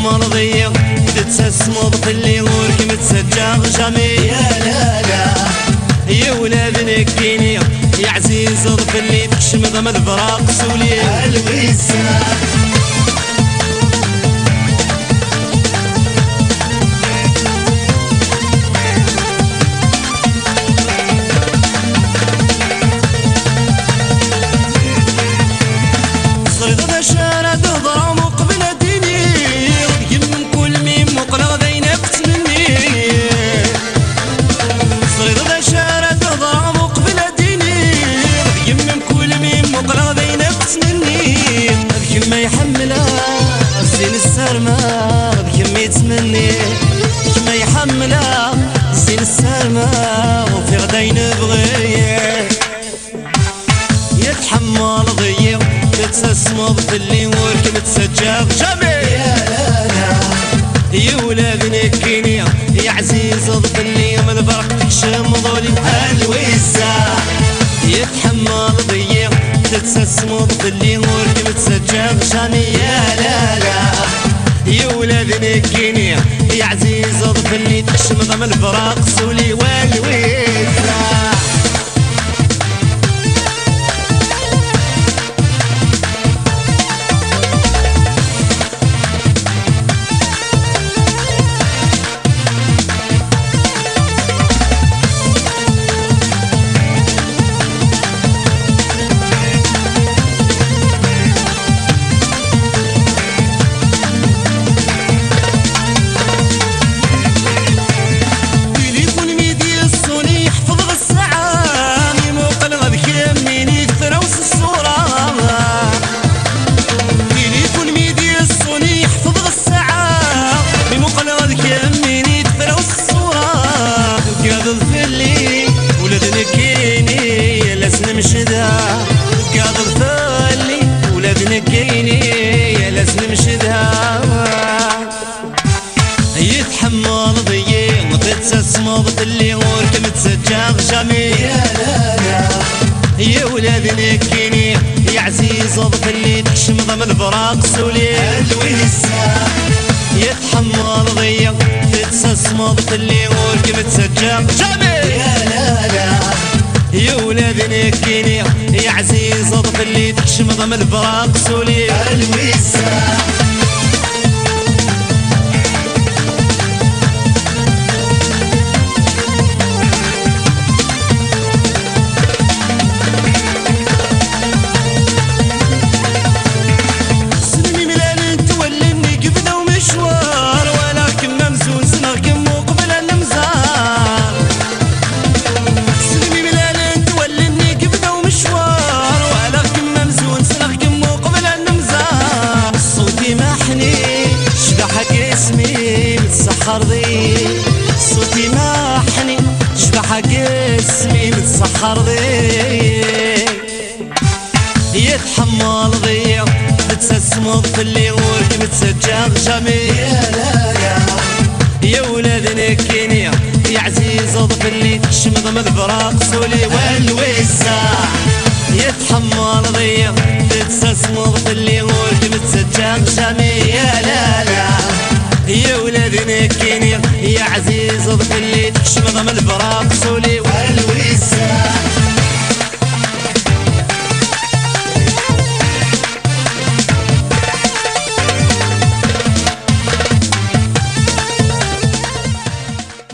مرضية تتسمض في اللي غورك متسجغ جميل يا لا لا يا ولاد نكيني يا عزيز اضف اللي تكشمض من الفراق سولي الويسة ما يحملها زين السرمة بكم يتمني ما يحملها زين السرمة وفي غدا ينبغي يتحمل ضيق تتسمض في اللي ورك متسجغ جميل يا لا لا يا ولاد نكيني يا عزيز اضف اللي من البرق شمضولي الويسة يتحمل ضيق تتسمض في اللي ورك متسجغ شامي يا لا لا يا ولاد نكيني يا عزيز اضف اللي تشمض من الفراق سولي والويسة يتحمل ضيق تتسمض في اللي ورك متسجغ جميل يا لا لا يا ولاد نكيني يا عزيز اضف اللي تشمض من الفراق سولي الويسة يتحمل ضيق تتسمض في اللي ورك متسجغ جميل يا لا لا يا ولاد نكيني يا عزيز اضف اللي تشمض من الفراق سولي الويسة صوتي محني شبح جسمي متسحر ضيق يتحمل ضيق تتسمض في اللي ورك متسجغ جميل يا لا لا يا ولاد نكيني يا عزيز اضف اللي تشمض من الفراق سولي والويسة يتحمل ضيق تتسمض في اللي ورك متسجغ جميل يا لا لا يا ولاد نكيني يا عزيز اضف اللي تشمض من الفراق سولي